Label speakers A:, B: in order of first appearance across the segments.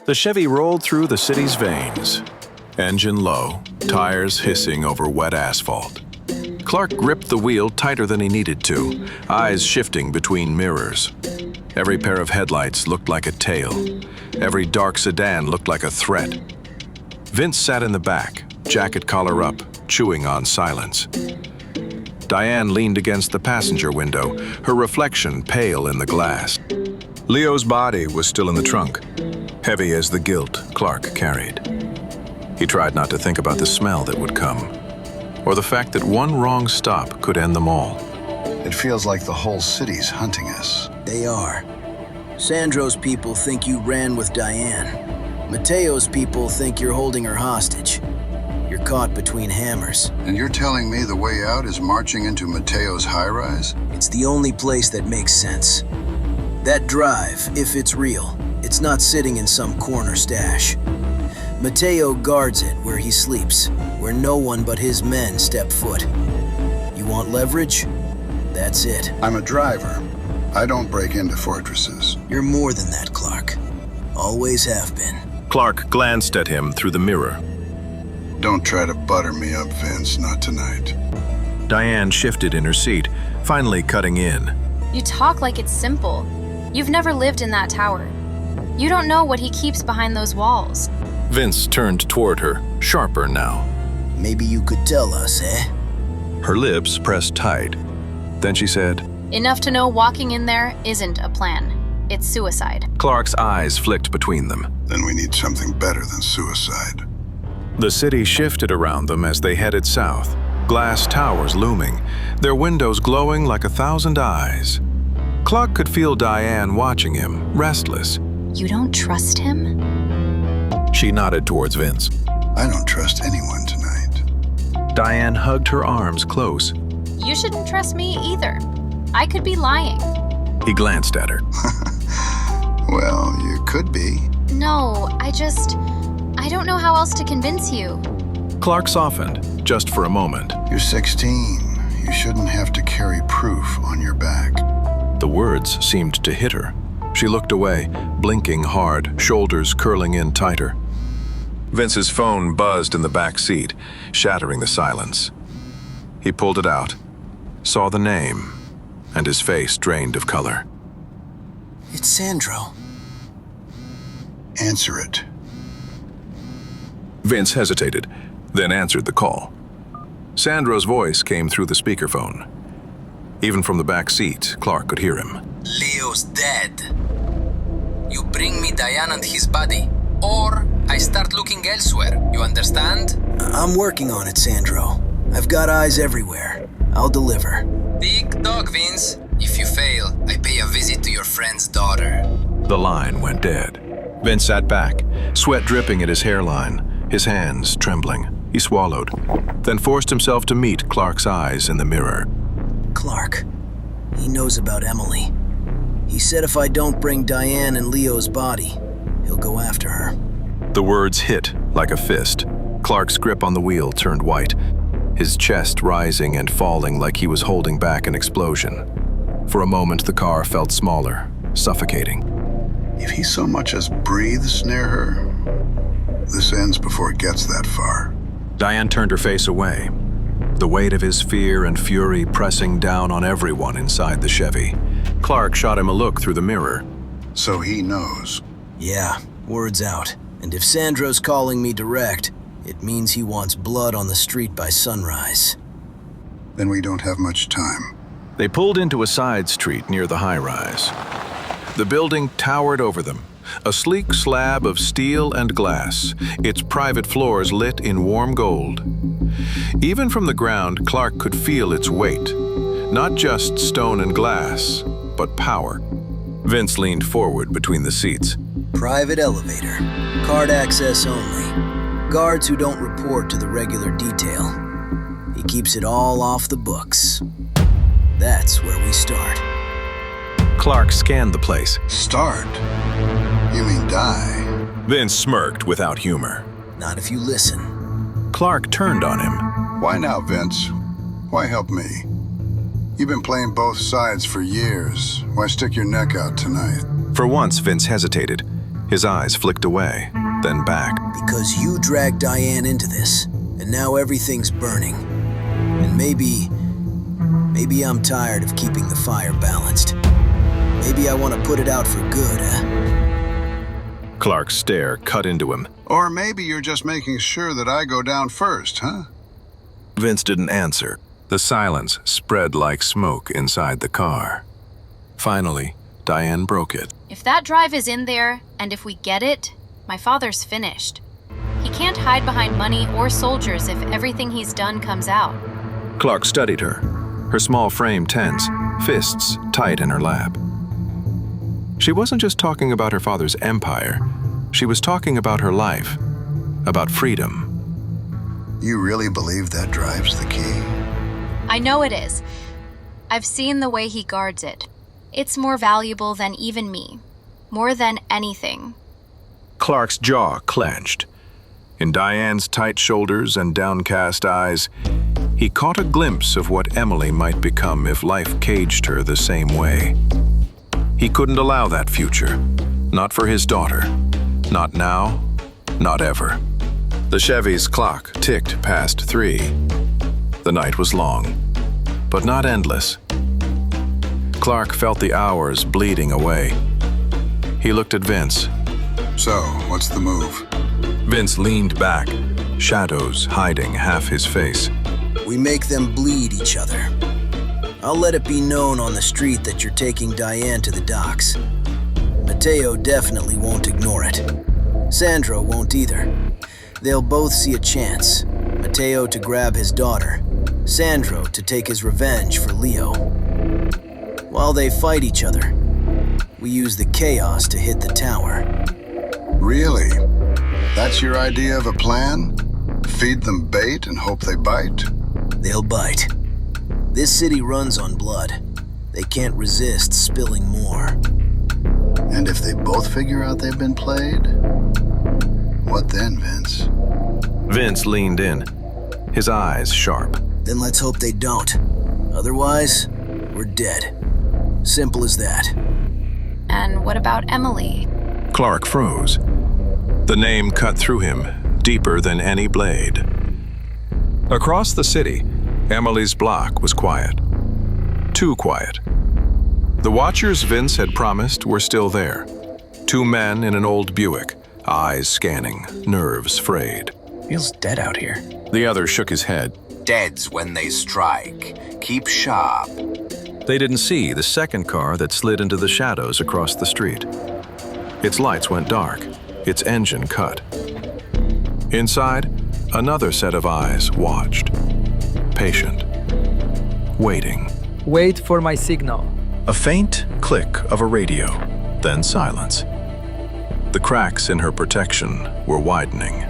A: The Chevy rolled through the city's veins. Engine low, tires hissing over wet asphalt. Clark gripped the wheel tighter than he needed to, eyes shifting between mirrors. Every pair of headlights looked like a tail. Every dark sedan looked like a threat. Vince sat in the back, jacket collar up, chewing on silence. Diane leaned against the passenger window, her reflection pale in the glass. Leo's body was still in the trunk, heavy as the guilt Clark carried. He tried not to think about the smell that would come, or the fact that one wrong stop could end them all.
B: It feels like the whole city's hunting us.
C: They are. Sandro's people think you ran with Diane. Mateo's people think you're holding her hostage. You're caught between hammers.
B: And you're telling me the way out is marching into Mateo's high-rise?
C: It's the only place that makes sense. That drive, if it's real, it's not sitting in some corner stash. Mateo guards it where he sleeps, where no one but his men step foot. You want leverage? That's it.
B: I'm a driver. I don't break into fortresses.
C: You're more than that, Clark. Always have been.
A: Clark glanced at him through the mirror.
B: Don't try to butter me up, Vince, not tonight.
A: Diane shifted in her seat, finally cutting in.
D: You talk like it's simple. You've never lived in that tower. You don't know what he keeps behind those walls.
A: Vince turned toward her, sharper now.
C: Maybe you could tell us, eh?
A: Her lips pressed tight. Then she said,
D: Enough to know walking in there isn't a plan. It's suicide.
A: Clark's eyes flicked between them.
B: Then we need something better than suicide.
A: The city shifted around them as they headed south, glass towers looming, their windows glowing like 1,000 eyes. Clark could feel Diane watching him, restless.
D: You don't trust him?
A: She nodded towards Vince.
B: I don't trust anyone tonight.
A: Diane hugged her arms close.
D: You shouldn't trust me either. I could be lying.
A: He glanced at her.
B: Well, you could be.
D: No, I don't know how else to convince you.
A: Clark softened, just for a moment.
B: You're 16. You shouldn't have to carry proof on your back.
A: The words seemed to hit her. She looked away, blinking hard, shoulders curling in tighter. Vince's phone buzzed in the back seat, shattering the silence. He pulled it out, saw the name, and his face drained of color.
C: It's Sandro.
B: Answer it.
A: Vince hesitated, then answered the call. Sandro's voice came through the speakerphone. Even from the back seat, Clark could hear him.
E: Leo's dead. You bring me Diane and his body, or I start looking elsewhere, you understand?
C: I'm working on it, Sandro. I've got eyes everywhere. I'll deliver.
E: Big dog, Vince. If you fail, I pay a visit to your friend's daughter.
A: The line went dead. Vince sat back, sweat dripping at his hairline, his hands trembling. He swallowed, then forced himself to meet Clark's eyes in the mirror.
C: Clark. He knows about Emily. He said if I don't bring Diane and Leo's body, he'll go after her.
A: The words hit like a fist. Clark's grip on the wheel turned white, his chest rising and falling like he was holding back an explosion. For a moment, the car felt smaller, suffocating.
B: If he so much as breathes near her, this ends before it gets that far.
A: Diane turned her face away, the weight of his fear and fury pressing down on everyone inside the Chevy. Clark shot him a look through the mirror.
B: So he knows.
C: Yeah, word's out. And if Sandro's calling me direct, it means he wants blood on the street by sunrise.
B: Then we don't have much time.
A: They pulled into a side street near the high-rise. The building towered over them, a sleek slab of steel and glass, its private floors lit in warm gold. Even from the ground, Clark could feel its weight. Not just stone and glass, but power. Vince leaned forward between the seats.
C: Private elevator. Card access only. Guards who don't report to the regular detail. He keeps it all off the books. That's where we start.
A: Clark scanned the place.
B: Start? You mean die?
A: Vince smirked without humor.
C: Not if you listen.
A: Clark turned on him.
B: Why now, Vince? Why help me? You've been playing both sides for years. Why stick your neck out tonight?
A: For once, Vince hesitated. His eyes flicked away, then back.
C: Because you dragged Diane into this, and now everything's burning. And maybe I'm tired of keeping the fire balanced. Maybe I want to put it out for good, huh?
A: Clark's stare cut into him.
B: Or maybe you're just making sure that I go down first, huh?
A: Vince didn't answer. The silence spread like smoke inside the car. Finally, Diane broke it.
D: If that drive is in there, and if we get it, my father's finished. He can't hide behind money or soldiers if everything he's done comes out.
A: Clark studied her, her small frame tense, fists tight in her lap. She wasn't just talking about her father's empire. She was talking about her life, about freedom.
B: You really believe that drive's the key?
D: I know it is. I've seen the way he guards it. It's more valuable than even me. More than anything.
A: Clark's jaw clenched. In Diane's tight shoulders and downcast eyes, he caught a glimpse of what Emily might become if life caged her the same way. He couldn't allow that future. Not for his daughter. Not now, not ever. The Chevy's clock ticked past 3. The night was long, but not endless. Clark felt the hours bleeding away. He looked at Vince.
B: So, what's the move?
A: Vince leaned back, shadows hiding half his face.
C: We make them bleed each other. I'll let it be known on the street that you're taking Diane to the docks. Mateo definitely won't ignore it. Sandro won't either. They'll both see a chance. Mateo to grab his daughter. Sandro to take his revenge for Leo. While they fight each other, we use the chaos to hit the tower.
B: Really? That's your idea of a plan? Feed them bait and hope they bite?
C: They'll bite. This city runs on blood. They can't resist spilling more.
B: And if they both figure out they've been played? What then, Vince?
A: Vince leaned in, his eyes sharp.
C: Then let's hope they don't. Otherwise, we're dead. Simple as that.
D: And what about Emily?
A: Clark froze. The name cut through him, deeper than any blade. Across the city, Emily's block was quiet. Too quiet. The watchers Vince had promised were still there. 2 men in an old Buick, eyes scanning, nerves frayed.
F: Feels dead out here.
A: The other shook his head.
G: Deads when they strike. Keep sharp.
A: They didn't see the second car that slid into the shadows across the street. Its lights went dark, its engine cut. Inside, another set of eyes watched. Patient. Waiting.
H: Wait for my signal.
A: A faint click of a radio, then silence. The cracks in her protection were widening.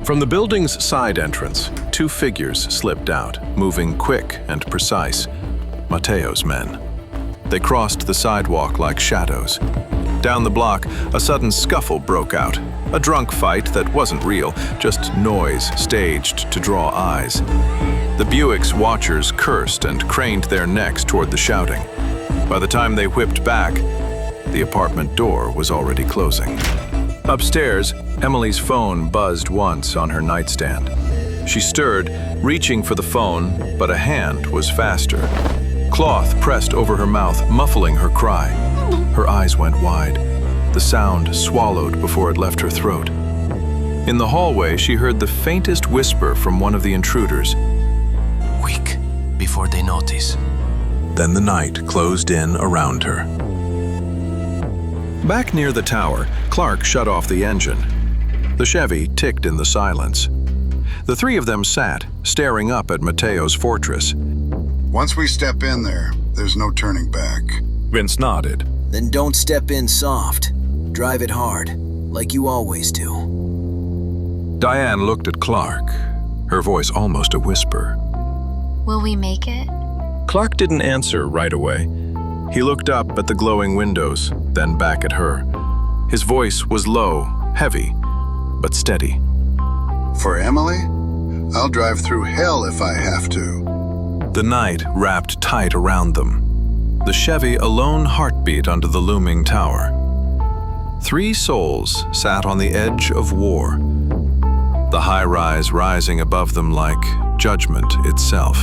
A: From the building's side entrance, 2 figures slipped out, moving quick and precise. Mateo's men. They crossed the sidewalk like shadows. Down the block, a sudden scuffle broke out. A drunk fight that wasn't real, just noise staged to draw eyes. The Buick's watchers cursed and craned their necks toward the shouting. By the time they whipped back, the apartment door was already closing. Upstairs, Emily's phone buzzed once on her nightstand. She stirred, reaching for the phone, but a hand was faster. Cloth pressed over her mouth, muffling her cry. Her eyes went wide. The sound swallowed before it left her throat. In the hallway, she heard the faintest whisper from one of the intruders.
C: Quick, before they notice.
A: Then the night closed in around her. Back near the tower, Clark shut off the engine. The Chevy ticked in the silence. The 3 of them sat, staring up at Mateo's fortress.
B: Once we step in there, there's no turning back.
A: Vince nodded.
C: Then don't step in soft. Drive it hard, like you always do.
A: Diane looked at Clark, her voice almost a whisper.
D: Will we make it?
A: Clark didn't answer right away. He looked up at the glowing windows, then back at her. His voice was low, heavy, but steady.
B: For Emily, I'll drive through hell if I have to.
A: The night wrapped tight around them. The Chevy a lone heartbeat under the looming tower. Three souls sat on the edge of war, the high rise rising above them like judgment itself.